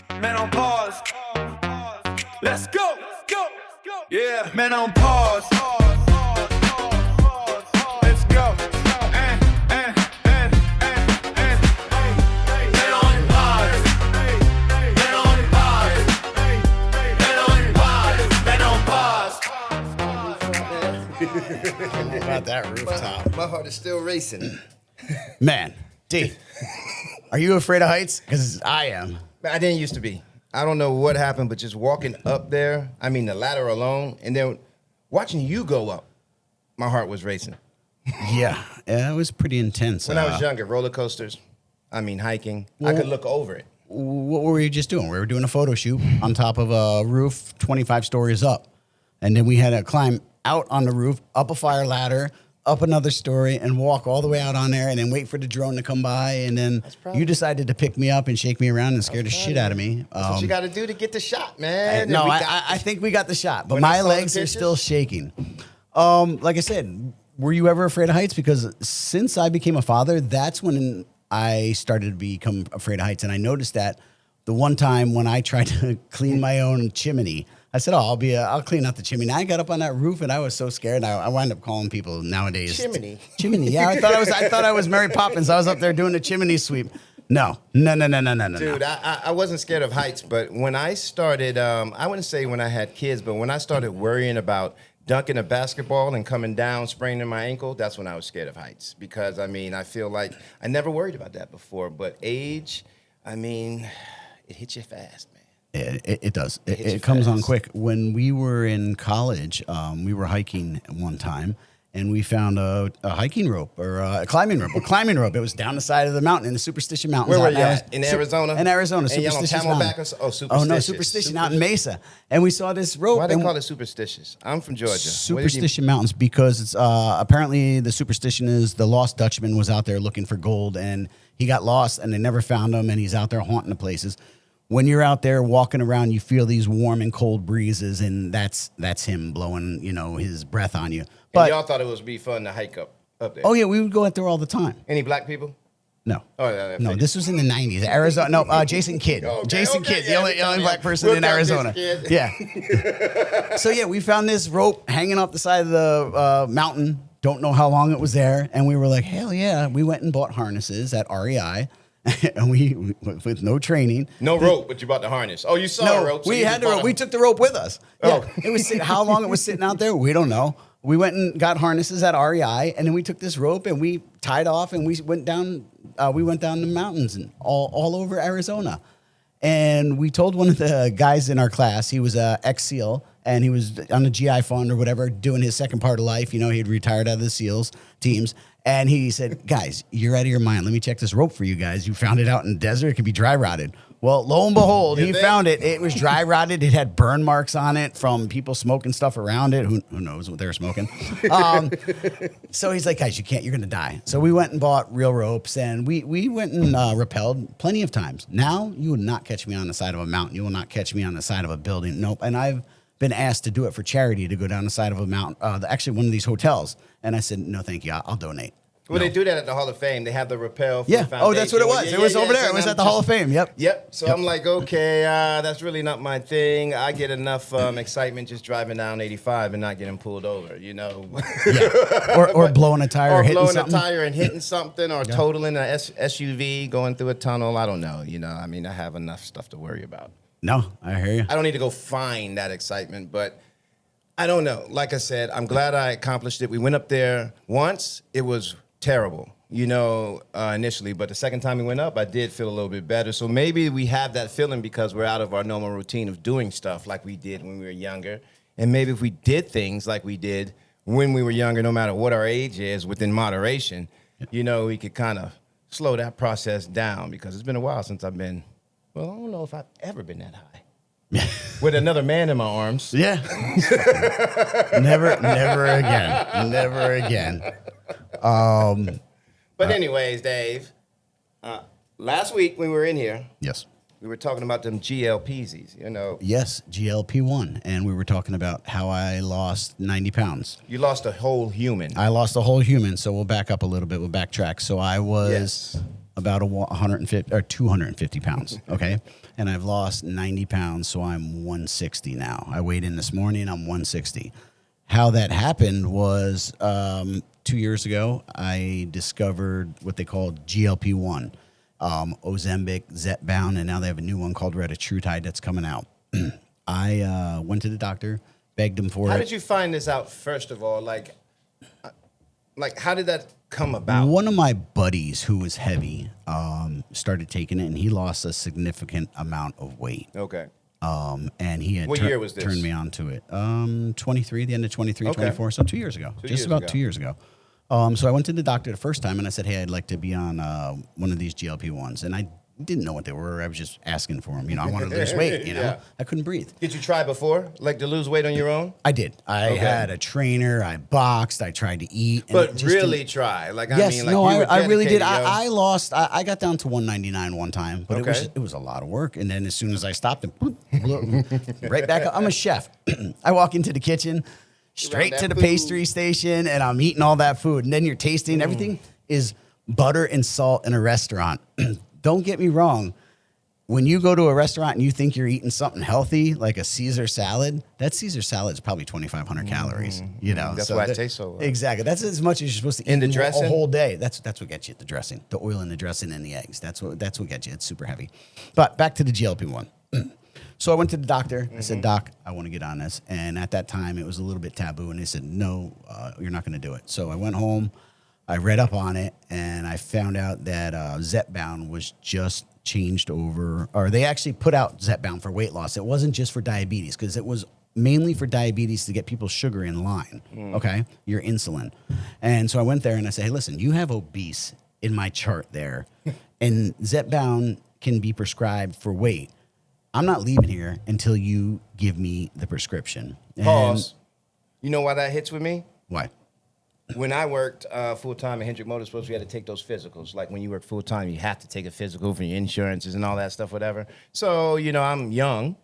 Man on pause. Let's go. Yeah, man on pause. Let's go. Man on pause. Man on pause. Man on pause. Man on pause. How about that rooftop? My heart is still racing. Man, D, are you afraid of heights? Because I am. I didn't used to be. I don't know what happened, but just walking up there, I mean, the ladder alone, and then watching you go up, my heart was racing. Yeah, it was pretty intense. When I was younger, roller coasters, hiking, I could look over it. What were you just doing? We were doing a photo shoot on top of a roof 25 stories up. And then we had to climb out on the roof, up a fire ladder, up another story, and walk all the way out on there, and then wait for the drone to come by. And then you decided to pick me up and shake me around and scare the shit out of me. That's what you got to do to get the shot, man. No, I think we got the shot, but my legs are still shaking. Like I said, were you ever afraid of heights? Because since I became a father, that's when I started to become afraid of heights. And I noticed that the one time when I tried to clean my own chimney, I said, I'll clean out the chimney. And I got up on that roof and I was so scared. I wound up calling people nowadays. Chimney. Yeah, I thought I was Mary Poppins. I was up there doing a chimney sweep. No. Dude, I wasn't scared of heights, but when I started, I wouldn't say when I had kids, but when I started worrying about dunking a basketball and coming down, spraining my ankle, that's when I was scared of heights. Because, I feel like I never worried about that before. But age, it hits you fast, man. It does. It comes on quick. When we were in college, we were hiking one time, and we found a hiking rope or a climbing rope. It was down the side of the mountain in the Superstition Mountains. Where were you at? In Arizona? In Arizona. And Superstitious Camelback? Oh, Superstitious. no, Superstition out in Mesa. And we saw this rope. Why do they call it Superstitious? I'm from Georgia. Superstition Mountains, because it's apparently the superstition is the lost Dutchman was out there looking for gold, and he got lost, and they never found him, and he's out there haunting the places. When you're out there walking around, you feel these warm and cold breezes, and that's him blowing, his breath on you. But y'all thought it would be fun to hike up there. Oh yeah, we would go out there all the time. Any black people? No. Oh yeah. No, this was in the 90s. Arizona. No, Jason Kidd. Jason Kidd, the only black person in Arizona. Yeah. So yeah, we found this rope hanging off the side of the mountain. Don't know how long it was there, and we were like, hell yeah. We went and bought harnesses at REI. And we with no training, no rope, but you bought the harness. Oh, you saw the rope. So we had the rope. We took the rope with us. Yeah, it was how long it was sitting out there. We don't know. We went and got harnesses at REI, and then we took this rope and we tied off, and we went down. We went down the mountains and all over Arizona. And we told one of the guys in our class, he was a ex-SEAL, and he was on the GI Fund or whatever, doing his second part of life. He had retired out of the SEALs teams. And he said, guys, you're out of your mind. Let me check this rope for you guys. You found it out in the desert. It could be dry rotted. Well, lo and behold, he found it. It was dry rotted. It had burn marks on it from people smoking stuff around it. Who knows what they were smoking? So he's like, guys, you're going to die. So we went and bought real ropes, and we went and rappelled plenty of times. Now, you will not catch me on the side of a mountain. You will not catch me on the side of a building. Nope. And I've been asked to do it for charity, to go down the side of a mountain, actually one of these hotels. And I said, no, thank you. I'll donate. Well, they do that at the Hall of Fame. They have the rappel for the foundation. Oh, that's what it was. It was over there. It was at the Hall of Fame. Yep. So I'm like, okay, that's really not my thing. I get enough excitement just driving down 85 and not getting pulled over, Or blowing a tire or hitting something. Blowing a tire and hitting something, or totaling an SUV, going through a tunnel. I don't know. I have enough stuff to worry about. No, I hear you. I don't need to go find that excitement, but I don't know. Like I said, I'm glad I accomplished it. We went up there once. It was terrible, initially. But the second time we went up, I did feel a little bit better. So maybe we have that feeling because we're out of our normal routine of doing stuff like we did when we were younger. And maybe if we did things like we did when we were younger, no matter what our age is, within moderation, we could kind of slow that process down, because it's been a while since I've been, I don't know if I've ever been that high. With another man in my arms. Yeah. Never again. Never again. But anyways, Dave, last week when we were in here, yes, we were talking about them GLPs, Yes, GLP-1. And we were talking about how I lost 90 pounds. You lost a whole human. I lost a whole human. So we'll back up a little bit. We'll backtrack. So I was about 150 or 250 pounds. Okay. And I've lost 90 pounds. So I'm 160 now. I weighed in this morning. I'm 160. How that happened was 2 years ago, I discovered what they call GLP-1, Ozempic, Zepbound, and now they have a new one called retatrutide that's coming out. I went to the doctor, begged him for it. How did you find this out, first of all? Like how did that come about? One of my buddies who was heavy started taking it, and he lost a significant amount of weight. Okay. And he had What year was this? turned me on to it. 23, the end of 23, Okay. 24, so 2 years ago. Just about 2 years ago. So I went to the doctor the first time, and I said, hey, I'd like to be on one of these GLP-1s. And I didn't know what they were. I was just asking for them. I wanted to lose weight, Yeah. I couldn't breathe. Did you try before, like to lose weight on your own? I did. I had a trainer. I boxed. I tried to eat. And it But just really didn't- try. Like, Yes, I mean, like no, you were I really did. dedicated, yo. I lost. I got down to 199 one time, but Okay. it was a lot of work. And then as soon as I stopped, right back up. I'm a chef. I walk into the kitchen, straight that to the food. pastry station, and I'm eating all that food. And then you're tasting everything is butter and salt in a restaurant. Don't get me wrong. When you go to a restaurant and you think you're eating something healthy, like a Caesar salad, that Caesar salad is probably 2,500 calories. That's why it tastes so well. Exactly. That's as much as you're supposed to eat In the a dressing? whole day. That's what gets you the dressing, the oil in the dressing and the eggs. That's what gets you. It's super heavy. But back to the GLP-1. So I went to the doctor. I said, Doc, I want to get on this. And at that time, it was a little bit taboo. And they said, no, you're not going to do it. So I went home. I read up on it, and I found out that Zepbound was just changed over, or they actually put out Zepbound for weight loss. It wasn't just for diabetes, because it was mainly for diabetes to get people's sugar in line, okay, your insulin. And so I went there and I said, hey, listen, you have obese in my chart there, and Zepbound can be prescribed for weight. I'm not leaving here until you give me the prescription. And Pause. You know why that hits with me? why? When I worked full-time at Hendrick Motorsports, we had to take those physicals. Like when you work full-time, you have to take a physical for your insurances and all that stuff, whatever. So, I'm young,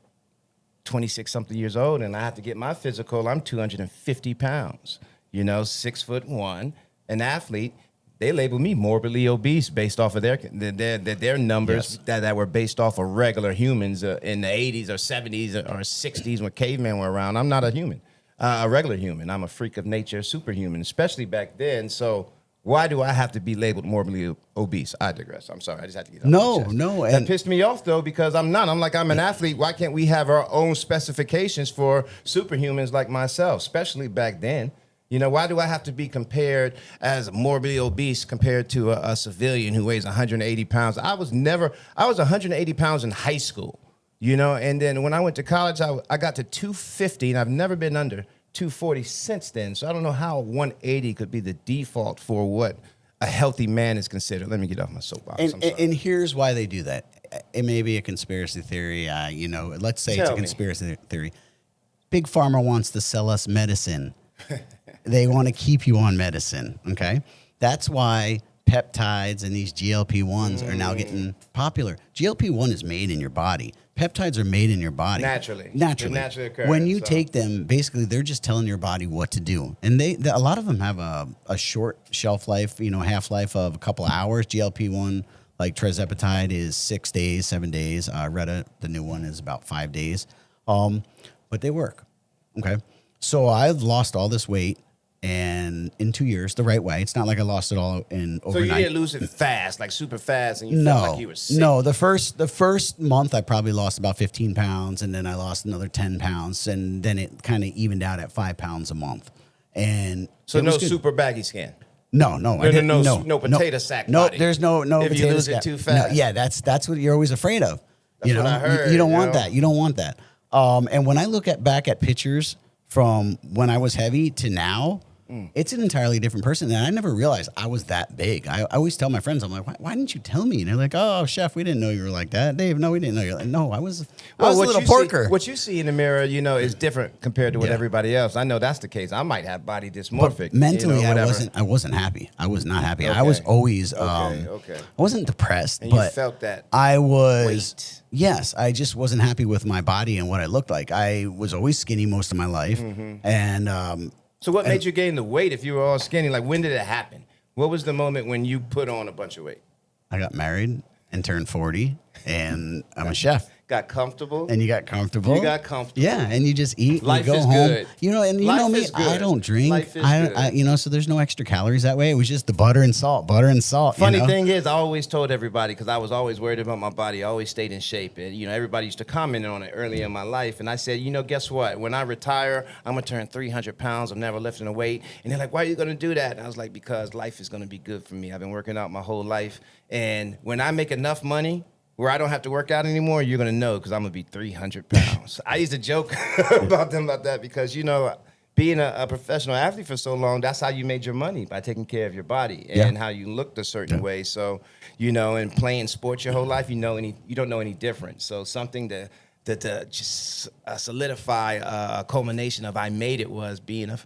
26-something years old, and I have to get my physical. I'm 250 pounds, 6'1", an athlete. They label me morbidly obese based off of their numbers that were based off of regular humans in the 80s or 70s or 60s when cavemen were around. I'm not a human. A regular human. I'm a freak of nature, superhuman, especially back then. So why do I have to be labeled morbidly obese? I digress. I'm sorry. I just had to get off my chest. That pissed me off, though, because I'm not. I'm an athlete. Why can't we have our own specifications for superhumans like myself, especially back then? Why do I have to be compared as morbidly obese compared to a civilian who weighs 180 pounds? I was 180 pounds in high school. And then when I went to college, I got to 250, and I've never been under 240 since then. So I don't know how 180 could be the default for what a healthy man is considered. Let me get off my soapbox. And here's why they do that. It may be a conspiracy theory. Let's say it's a conspiracy theory. Big Pharma wants to sell us medicine. They want to keep you on medicine, okay? That's why peptides and these GLP-1s are now getting popular. GLP-1 is made in your body. Peptides are made in your body. Naturally. Naturally. They're naturally occurring, When you so. take them, basically, they're just telling your body what to do. And a lot of them have a short shelf life, half-life of a couple of hours. GLP-1, like tirzepatide, is 6 days, 7 days. Retta, the new one, is about 5 days. But they work, okay? So I've lost all this weight. And in 2 years, the right way. It's not like I lost it all in overnight. So you didn't lose it fast, like super fast, and you felt like you were sick? No, the first month I probably lost about 15 pounds, and then I lost another 10 pounds, and then it kind of evened out at 5 pounds a month. And So it no was good. super baggy skin? No, I didn't. No potato sack No, body. there's no If potato you lose sack. it too fast. No, yeah, that's what you're always afraid of. That's what I heard, You don't you want know? that. You don't want that. And when I look back at pictures from when I was heavy to now, it's an entirely different person. And I never realized I was that big. I always tell my friends, I'm like, why didn't you tell me? And they're like, oh, chef, we didn't know you were like that. Dave, no, we didn't know you were like, no, I was a little porker. What you see in the mirror, is different compared to what everybody else. I know that's the case. I might have body dysmorphic. But mentally, whatever. I wasn't happy. I was not happy. Okay. I was always, Okay. I wasn't depressed, And you but felt that I was, weight. yes, I just wasn't happy with my body and what I looked like. I was always skinny most of my life. And, So what made you gain the weight if you were all skinny? Like, when did it happen? What was the moment when you put on a bunch of weight? I got married and turned 40, and I'm a chef. Got comfortable. And you got comfortable. You got comfortable. Yeah, and you just eat. Life you go is home. good. You know, and you Life know me. is good. I don't drink. Life is good. So there's no extra calories that way. It was just the butter and salt. Funny thing is, I always told everybody, because I was always worried about my body. I always stayed in shape, and everybody used to comment on it early in my life. And I said, guess what? When I retire, I'm gonna turn 300 pounds. I'm never lifting a weight. And they're like, why are you gonna do that? And I was like, because life is gonna be good for me. I've been working out my whole life, and when I make enough money where I don't have to work out anymore, you're going to know, because I'm going to be 300 pounds. I used to joke about that because, being a professional athlete for so long, that's how you made your money, by taking care of your body and how you looked a certain way. So, and playing sports your whole life, you don't know any different. So something to just solidify a culmination of I made it was being a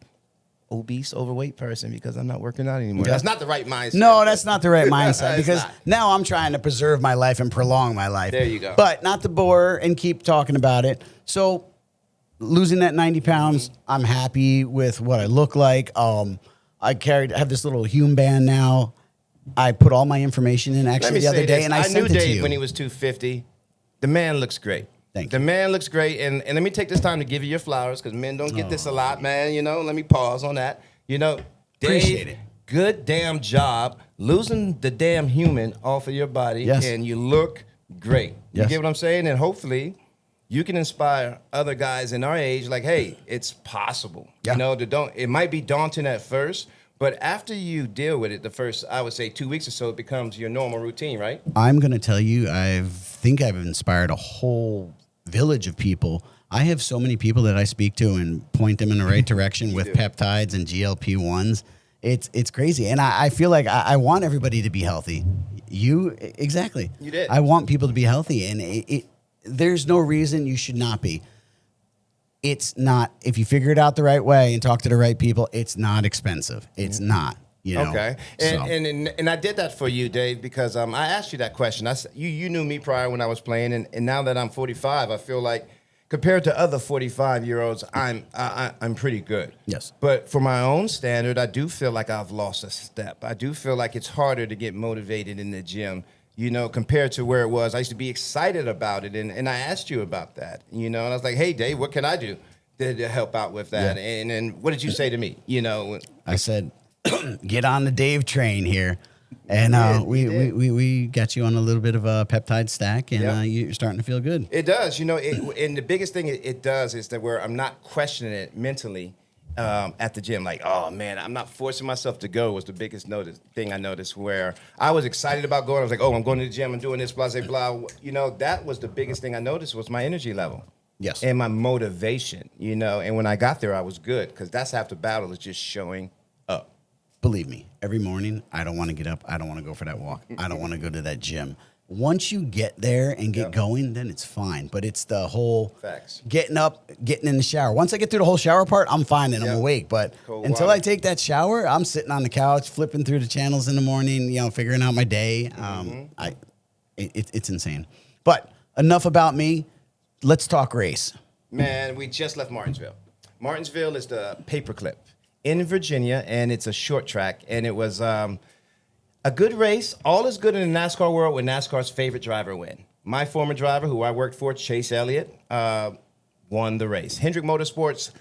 obese, overweight person, because I'm not working out anymore. Yeah. That's not the right mindset. No, that's not the right mindset, It's because not. now I'm trying to preserve my life and prolong my life. There you go. But not to bore and keep talking about it. So losing that 90 pounds, I'm happy with what I look like. I have this little Hume band now. I put all my information in actually the other day, and I sent knew it to Dave you. when he was 250. The man looks great. Thank The you. man looks great, and let me take this time to give you your flowers, because men don't get this a lot, man. Let me pause on that. Dave, Appreciate it. Good damn job losing the damn human off of your body, Yes. and you look great. You Yes. get what I'm saying? And hopefully you can inspire other guys in our age, like, hey, it's possible. Yeah. It might be daunting at first, but after you deal with it, the first, I would say, 2 weeks or so, it becomes your normal routine, right? I'm going to tell you, I think I've inspired a whole village of people. I have so many people that I speak to and point them in the right direction with peptides and GLP-1s. It's crazy. And I feel like I want everybody to be healthy. Exactly. You did. I want people to be healthy. And there's no reason you should not be. It's not, if you figure it out the right way and talk to the right people, it's not expensive. It's not. Okay, So. and I did that for you, Dave, because I asked you that question. You knew me prior when I was playing, and now that I'm 45, I feel like compared to other 45-year-olds, I'm pretty good. Yes. But for my own standard, I do feel like I've lost a step. I do feel like it's harder to get motivated in the gym, compared to where it was. I used to be excited about it, and I asked you about that, and I was like, hey, Dave, what can I do to help out with that? Yeah. And what did you say to me? I said, get on the Dave train here. And we got you on a little bit of a peptide stack, and you're starting to feel good. It does, and the biggest thing it does is that where I'm not questioning it mentally at the gym. Like, oh man, I'm not forcing myself to go was the biggest thing I noticed, where I was excited about going. I was like, oh, I'm going to the gym, I'm doing this, blah, blah, blah. That was the biggest thing I noticed was my energy level. Yes. And my motivation, and when I got there, I was good, because that's half the battle, is just showing up. Believe me, every morning, I don't want to get up. I don't want to go for that walk. I don't want to go to that gym. Once you get there and get going, then it's fine. But it's the whole Facts. getting up, getting in the shower. Once I get through the whole shower part, I'm fine and I'm awake. But Cold until water. I take that shower, I'm sitting on the couch, flipping through the channels in the morning, figuring out my day. It's insane. But enough about me. Let's talk race. Man, we just left Martinsville. Martinsville is the paperclip in Virginia, and it's a short track, and it was a good race. All is good in the NASCAR world when NASCAR's favorite driver win. My former driver, who I worked for, Chase Elliott, won the race. Hendrick Motorsports,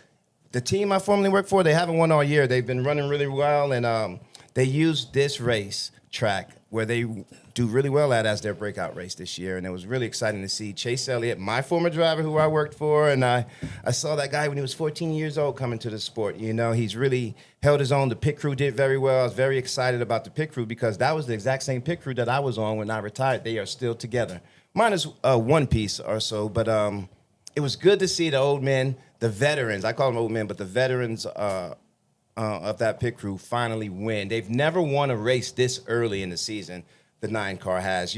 the team I formerly worked for, they haven't won all year. They've been running really well, and they used this race track where they do really well at as their breakout race this year. And it was really exciting to see Chase Elliott, my former driver who I worked for, and I saw that guy when he was 14 years old coming to the sport. He's really held his own. The pit crew did very well. I was very excited about the pit crew because that was the exact same pit crew that I was on when I retired. They are still together. Minus one piece or so, but it was good to see the old men, the veterans. I call them old men, but the veterans of that pit crew finally win. They've never won a race this early in the season. The 9-car has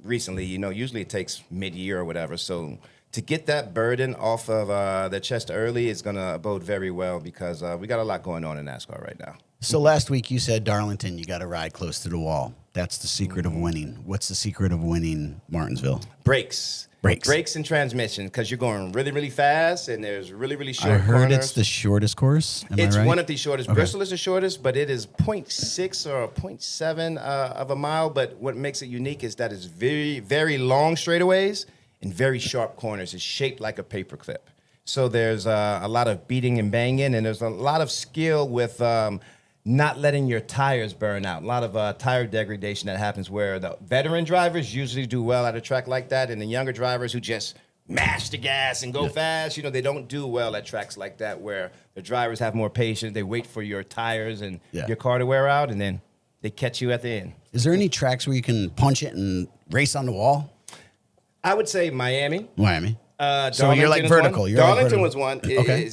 recently. Usually it takes mid-year or whatever. So to get that burden off of their chest early is going to bode very well because we got a lot going on in NASCAR right now. So last week you said, Darlington, you got to ride close to the wall. That's the secret of winning. What's the secret of winning Martinsville? Brakes. Brakes and transmission, because you're going really, really fast, and there's really, really short I heard corners. it's the shortest course. It's I right? one of the shortest. Okay. Bristol is the shortest, but it is 0.6 or 0.7 of a mile. But what makes it unique is that it's very, very long straightaways and very sharp corners. It's shaped like a paperclip. So there's a lot of beating and banging, and there's a lot of skill with not letting your tires burn out. A lot of tire degradation that happens where the veteran drivers usually do well at a track like that, and the younger drivers who just mash the gas and go fast, they don't do well at tracks like that where the drivers have more patience. They wait for your tires and your car to wear out, and then they catch you at the end. Is there any tracks where you can punch it and race on the wall? I would say Miami. So you're like vertical. Darlington was one. Okay.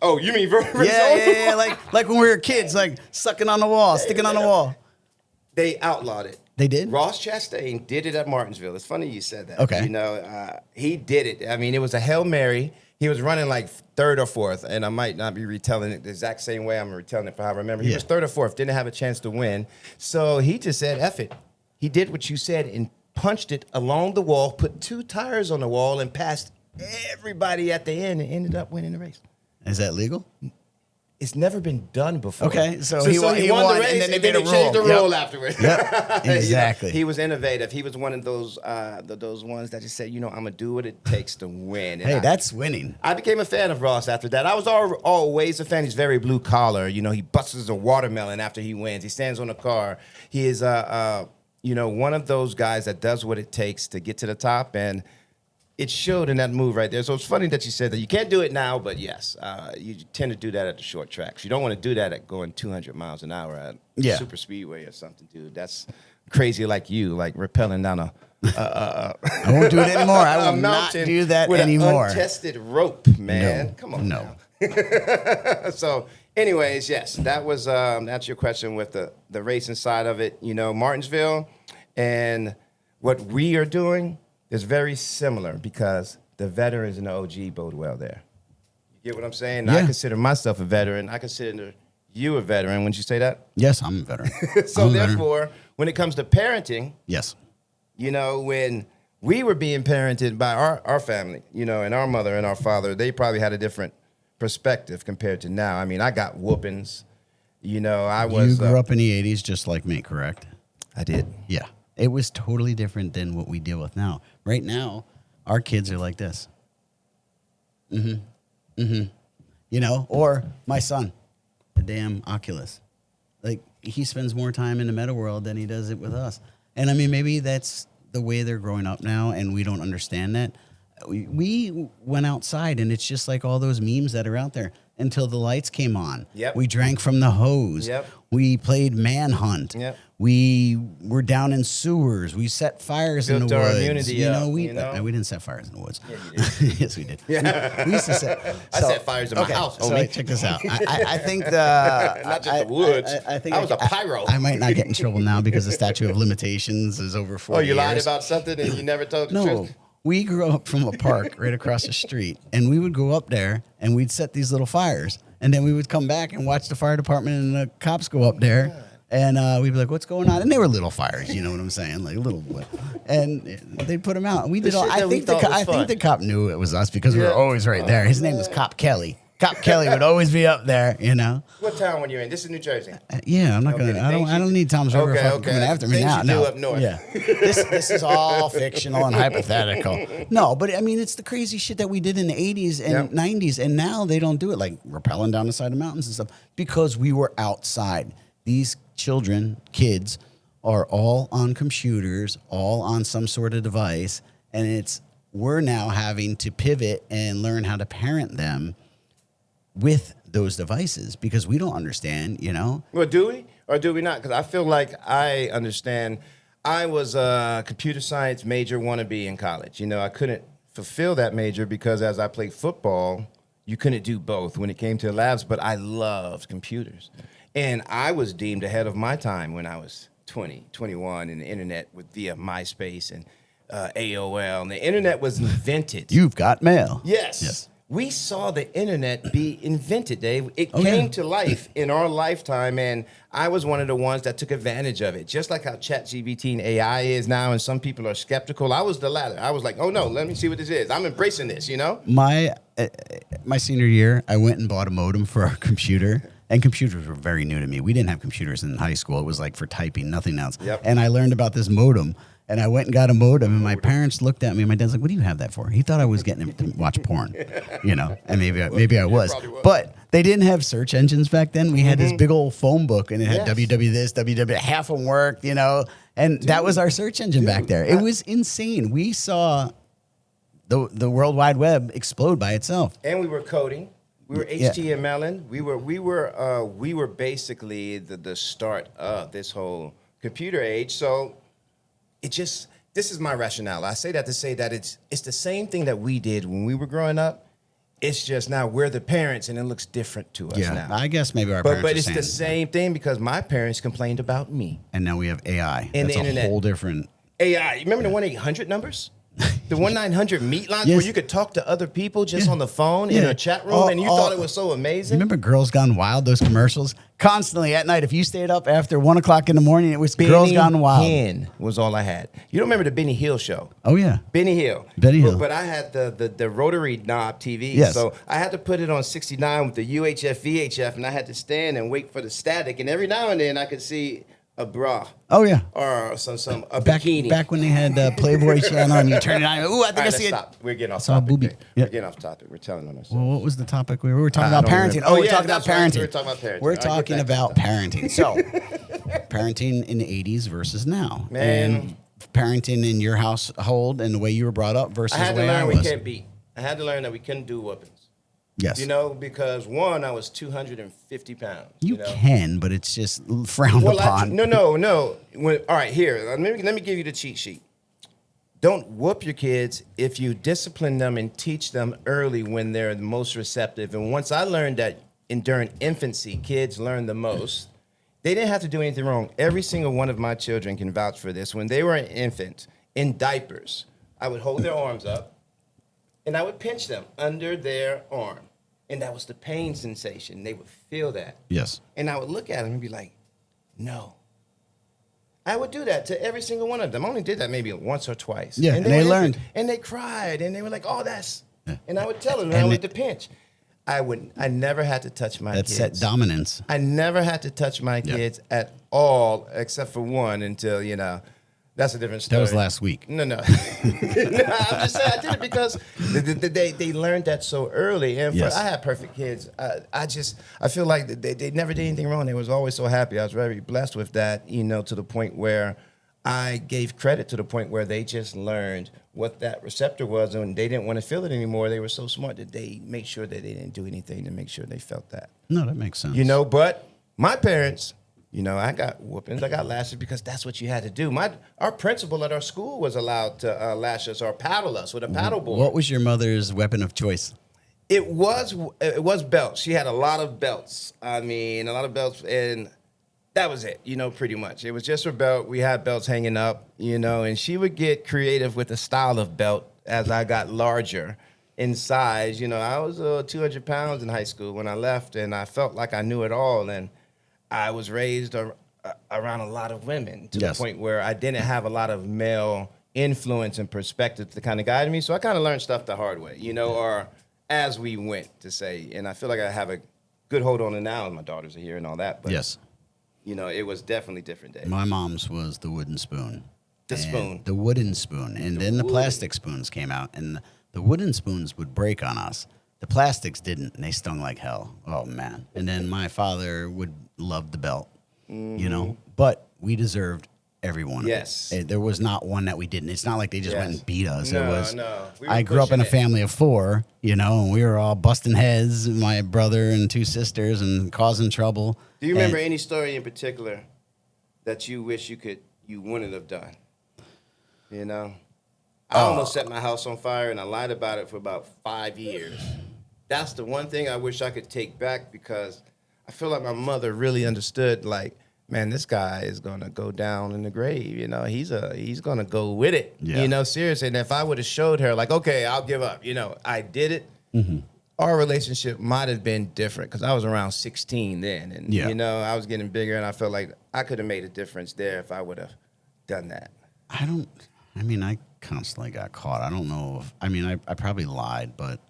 Oh, you mean vertical? Yeah. Like when we were kids, like sucking on the wall, sticking on the wall. They outlawed it. They did? Ross Chastain did it at Martinsville. It's funny you said that. Okay. He did it. I mean, it was a Hail Mary. He was running like third or fourth, and I might not be retelling it the exact same way I'm retelling it for how I remember. He was third or fourth, didn't have a chance to win. So he just said, F it. He did what you said and punched it along the wall, put 2 tires on the wall, and passed everybody at the end and ended up winning the race. Is that legal? It's never been done before. Okay, so he won the race, and then they made a changed the rule. rule afterwards. Yep, exactly. He was innovative. He was one of those ones that just said, I'm gonna do what it takes to win. And that's winning. I became a fan of Ross after that. I was always a fan. He's very blue collar. He busts a watermelon after he wins. He stands on a car. He is one of those guys that does what it takes to get to the top, and it showed in that move right there. So it's funny that you said that. You can't do it now, but yes, you tend to do that at the short tracks. You don't want to do that at going 200 miles an hour at super speedway or something, dude. That's crazy like you, like rappelling down a I won't do it anymore. I will not do that with anymore. An untested rope, man. Come on. No. So, anyways, yes, that was that's your question with the racing side of it. Martinsville and what we are doing is very similar because the veterans and the OG bode well there. You get what I'm saying? Yeah. I consider myself a veteran. I consider you a veteran. Wouldn't you say that? Yes, I'm a veteran. So therefore, when it comes to parenting, yes, when we were being parented by our family, and our mother and our father, they probably had a different perspective compared to now. I mean, I got whoopings. You grew up in the 80s just like me, correct? I did. Yeah. It was totally different than what we deal with now. Right now, our kids are like this. Or my son, the damn Oculus. Like, he spends more time in the meta world than he does it with us. And I mean, maybe that's the way they're growing up now, and we don't understand that. We went outside, and it's just like all those memes that are out there. Until the lights came on. Yep. We drank from the hose. Yep. We played manhunt. Yep. We were down in sewers. We set fires in the Built our woods. immunity up, We didn't set fires in the woods. Yeah, you did. Yes, we did. Yeah. We used to set. I set fires in my house, So homie. check this out. I think the Not just the woods. I think I was a pyro. I might not get in trouble now because the statute of limitations is over 4 years. You lied about something and you never told the truth? We grew up from a park right across the street, and we would go up there and we'd set these little fires, and then we would come back and watch the fire department and the cops go up there, and we'd be like, "What's going on?" And they were little fires, you know what I'm saying, like little, and they'd put them out. And we did all. I think the cop knew it was us because we were always right there. His name was Cop Kelly. Cop Kelly would always be up there, What town were you in? This is New Jersey. Yeah, I'm not gonna. I don't need Tom's River coming after me now. Things you do up north. Yeah, this is all fictional and hypothetical. No, but I mean, it's the crazy shit that we did in the 80s and 90s, and now they don't do it, like rappelling down the side of mountains and stuff, because we were outside. These kids, are all on computers, all on some sort of device, and we're now having to pivot and learn how to parent them with those devices because we don't understand, Well, do we or do we not? Because I feel like I understand. I was a computer science major wannabe in college. I couldn't fulfill that major because as I played football, you couldn't do both when it came to labs, but I loved computers. And I was deemed ahead of my time when I was 20, 21, and the internet via MySpace and AOL. And the internet was invented. You've got mail. Yes. we saw the internet be invented, Dave. It came to life in our lifetime, and I was one of the ones that took advantage of it. Just like how ChatGPT and AI is now, and some people are skeptical. I was the latter. I was like, oh no, let me see what this is. I'm embracing this, you know? My senior year, I went and bought a modem for our computer. And computers were very new to me. We didn't have computers in high school. It was like for typing, nothing else. Yep. And I learned about this modem. And I went and got a modem, and my parents looked at me, and my dad's like, "What do you have that for?" He thought I was getting him to watch porn, you know, and maybe I was. But they didn't have search engines back then. We had this big old phone book, and it had WW this, WW, half of them worked, you know, and that was our search engine back there. It was insane. We saw the World Wide Web explode by itself. And we were coding. We were HTMLing. We were basically the start of this whole computer age. So this is my rationale. I say that to say that it's the same thing that we did when we were growing up. It's just now we're the parents, and it looks different to us now. I guess maybe our parents. But it's the same thing because my parents complained about me. And now we have AI. And that's the internet. A whole different AI. You remember the 1-800 numbers? The 1-900 meet lines Yes. where you could talk to other people just on the phone in a chat room, and you thought it was so amazing. Remember Girls Gone Wild? Those commercials constantly at night. If you stayed up after 1 o'clock in the morning, it was Girls Gone Wild. Benny Hill was all I had. You don't remember the Benny Hill show? Oh yeah, Benny Hill. But I had the rotary knob TV, Yes. so I had to put it on 69 with the UHF VHF, and I had to stand and wait for the static. And every now and then I could see a bra. Oh yeah. Or a bikini. Back when they had Playboy Channel and you turn it on. Ooh, I think I see it. Stop. We're getting off Saw a topic. boobie. Dave. Yeah. We're getting off topic. We're telling on ourselves. Well, what was the topic? We were talking about I don't parenting. remember. Oh, we're Yeah, talking about that's right. parenting. We're talking about parenting. We're I'll get talking back to about parenting. So, parenting in the 80s versus now. Man. And parenting in your household and the way you were brought up versus I had the to way I learn was. we can't beat. I had to learn that we couldn't do whoopings. Yes. You know, because one, I was 250 pounds. You know? can, but it's just frowned upon. No. All right, here. Let me give you the cheat sheet. Don't whoop your kids if you discipline them and teach them early when they're the most receptive. And once I learned that during infancy, kids learn the most, they didn't have to do anything wrong. Every single one of my children can vouch for this. When they were an infant, in diapers, I would hold their arms up, and I would pinch them under their arm. And that was the pain sensation. They would feel that. Yes. And I would look at them and be like, no. I would do that to every single one of them. I only did that maybe once or twice. Yeah, and they learned. And they cried, and they were like, oh, that's... Yeah. And I would tell them, And I would to pinch. I never had to touch my That's kids. set dominance. I never had to touch my kids at all, except for one until, that's a different story. That was last week. No. No, I'm just saying I did it because they learned that so early. And Yes. I had perfect kids. I feel like they never did anything wrong. They was always so happy. I was very blessed with that, to the point where I gave credit to the point where they just learned what that receptor was, and they didn't want to feel it anymore. They were so smart that they made sure that they didn't do anything to make sure they felt that. No, that makes sense. But my parents, I got whoopings, I got lashes because that's what you had to do. Our principal at our school was allowed to lash us or paddle us with a paddle board. What was your mother's weapon of choice? It was belts. She had a lot of belts. A lot of belts, and that was it, pretty much. It was just her belt. We had belts hanging up, and she would get creative with the style of belt as I got larger in size. I was 200 pounds in high school when I left, and I felt like I knew it all, and I was raised around a lot of women to the point where I didn't have a lot of male influence and perspective to kind of guide me. So I kind of learned stuff the hard way, or as we went, to say. And I feel like I have a good hold on it now, and my daughters are here and all that. But, yes. It was definitely different days. My mom's was the wooden spoon. The wooden spoon. And then the plastic spoons came out. And the wooden spoons would break on us. The plastics didn't, and they stung like hell. Oh, man. And then my father would love the belt, But we deserved every one of it. There was not one that we didn't. It's not like they just went and beat us. No. I grew up in a family of 4, and we were all busting heads, my brother and 2 sisters, and causing trouble. Do you remember any story in particular that you wish you wouldn't have done? I almost set my house on fire, and I lied about it for about 5 years. That's the one thing I wish I could take back, because I feel like my mother really understood, like, man, this guy is going to go down in the grave. He's going to go with it, seriously. And if I would have showed her, like, okay, I'll give up, I did it. Mm-hmm. our relationship might have been different because I was around 16 then. And, Yeah. you know, I was getting bigger, and I felt like I could have made a difference there if I would have done that. I constantly got caught. I don't know I probably lied, but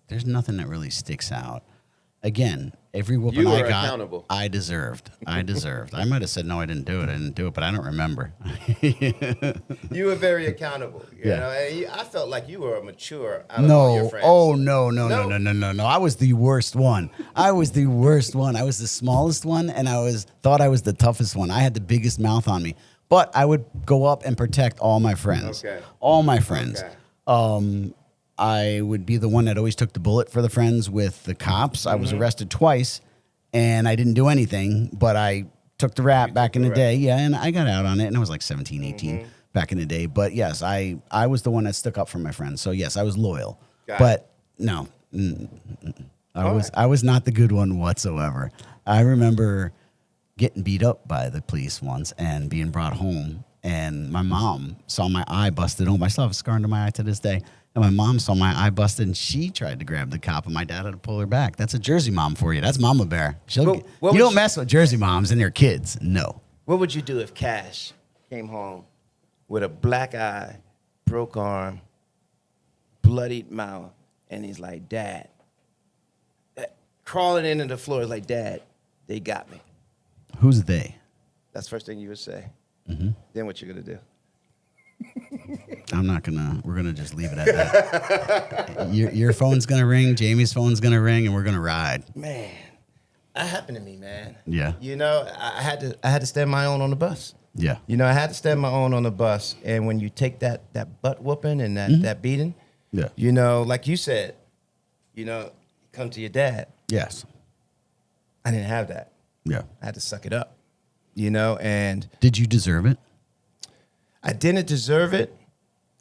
there's nothing that really sticks out. Again, every whooping You I were got, accountable. I deserved. I might have said, no, I didn't do it, but I don't remember. You were very accountable. You Yeah. know, and I felt like you were mature out of all your No. friends. Oh, no. I was the worst one. I was the smallest one, and thought I was the toughest one. I had the biggest mouth on me. But I would go up and protect all my friends. Okay. All my friends. Okay. I would be the one that always took the bullet for the friends with the cops. I was arrested twice, and I didn't do anything, but I took the rap back in the day. Yeah, and I got out on it, and I was like 17, 18 back in the day. But yes, I was the one that stuck up for my friends. So yes, I was loyal. But no, I was not the good one whatsoever. I remember getting beat up by the police once and being brought home, and my mom saw my eye busted open. I still have a scar under my eye to this day. And my mom saw my eye busted, and she tried to grab the cop, and my dad had to pull her back. That's a Jersey mom for you. That's Mama Bear. You don't mess with Jersey moms and their kids. No. What would you do if Cash came home with a black eye, broke arm, bloodied mouth, and he's like, Dad, crawling into the floor, is like, Dad, they got me. Who's they? That's the first thing you would say. Then what you gonna do? We're gonna just leave it at that. Your phone's gonna ring, Jamie's phone's gonna ring, and we're gonna ride. Man, that happened to me, man. Yeah. You know, I had to stand my own on the bus. Yeah. You know, I had to stand my own on the bus, and when you take that butt whooping and that beating, Yeah. you know, like you said, you know, come to your dad. Yes. I didn't have that. Yeah. I had to suck it up, you know, and Did you deserve it? I didn't deserve it.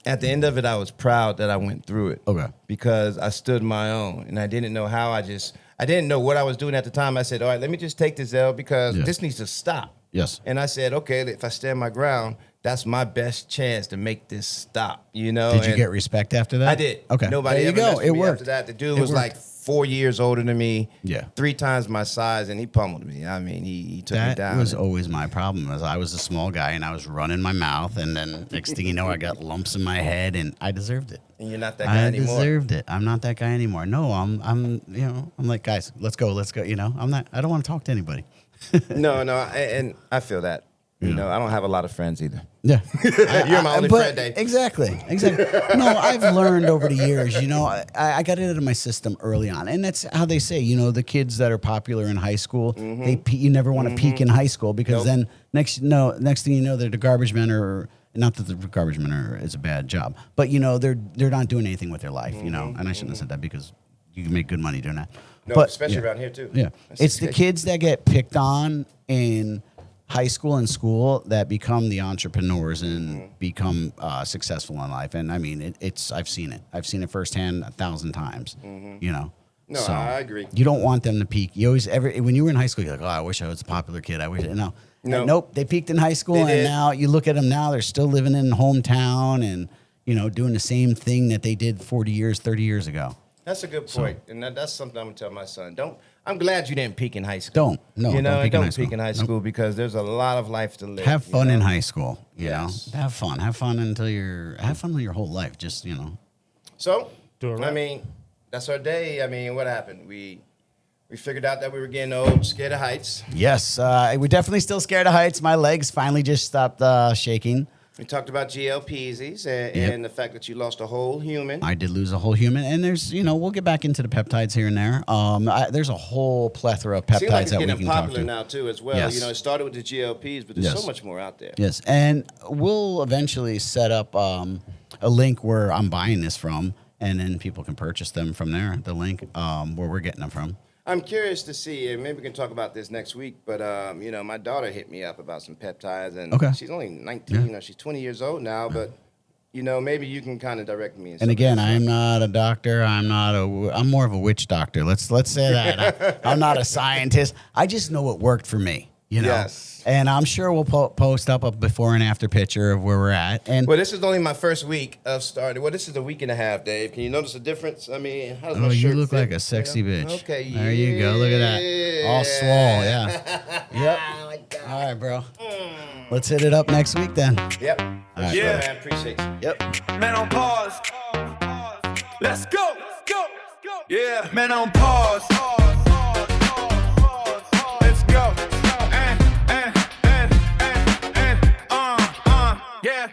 At the end of it, I was proud that I went through it. Okay. Because I stood my own, and I didn't know how. I didn't know what I was doing at the time. I said, all right, let me just take this L because this needs to stop. Yes. And I said, okay, if I stand my ground, that's my best chance to make this stop, you know? Did you And get respect after that? I did. Okay. Nobody there you ever go. messed It with me worked. after that. The dude It was worked. like 4 years older than me. Yeah. 3 times my size, and he pummeled me. I mean, he took me That down. was always my problem. As I was a small guy and I was running my mouth, and then next thing you know, I got lumps in my head, and I deserved it. And you're not that guy anymore. I deserved it. I'm not that guy anymore. No, I'm like, guys, let's go. You know, I don't want to talk to anybody. No, and I feel that. You know, I don't have a lot of friends either. Yeah. You're my only friend, Dave. Exactly. No, I've learned over the years, you know, I got it into my system early on. And that's how they say, you know, the kids that are popular in high school, you never want to peak in high school because then next thing you know, they're the garbage men or not that the garbage men is a bad job, but you know, they're not doing anything with their life, you know, and I shouldn't have said that because you can make good money doing that. No, but, especially around here too. Yeah. It's the kids that get picked on in high school and school that become the entrepreneurs and become successful in life. And I mean, I've seen it firsthand 1,000 times, you know? No, So, I agree. You don't want them to peak. You always, when you were in high school, you're like, oh, I wish I was a popular kid. No. Nope. They peaked in high school. They And did. now you look at them now, they're still living in hometown and, you know, doing the same thing that they did 40 years, 30 years ago. That's a good point, and that's something I'm gonna tell my son. I'm glad you didn't peak in high school. Don't peak in high school because there's a lot of life to live. Have fun you know? in high school, you Yes. know. Have fun until have fun with your whole life. Just, you know. So, Do it right. I mean, that's our day. I mean, what happened? We figured out that we were getting old, scared of heights. Yes, we're definitely still scared of heights. My legs finally just stopped shaking. We talked about GLPs and the fact that you lost a whole human. I did lose a whole human, and there's, you know, we'll get back into the peptides here and there. There's a whole plethora of Seems like peptides it's that we getting can talk popular to. now too, as well. Yes. You know, it started with the GLPs, but there's Yes. so much more out there. Yes, and we'll eventually set up a link where I'm buying this from, and then people can purchase them from there. The link where we're getting them from. I'm curious to see, and maybe we can talk about this next week, but, you know, my daughter hit me up about some peptides, and Okay. she's only 19, you know, she's 20 years old now, but, you know, maybe you can kind of direct me. And again, I'm not a doctor. I'm more of a witch doctor. Let's say that. I'm not a scientist. I just know what worked for me. You know, Yes. and I'm sure we'll post up a before and after picture of where we're at. And Well, this is only my first week of starting. Well, this is a week and a half, Dave. Can you notice the difference? I mean, how does my oh, you shirt look fit, like a sexy bitch. Okay, there you go. Look at that, all swole. Yeah. Yep. All right, bro. Let's hit it up next week then. Yep. All right, Yeah. Man, appreciate you. Yep. Man on pause. Let's go. Yeah, man on pause. Let's go. Yeah.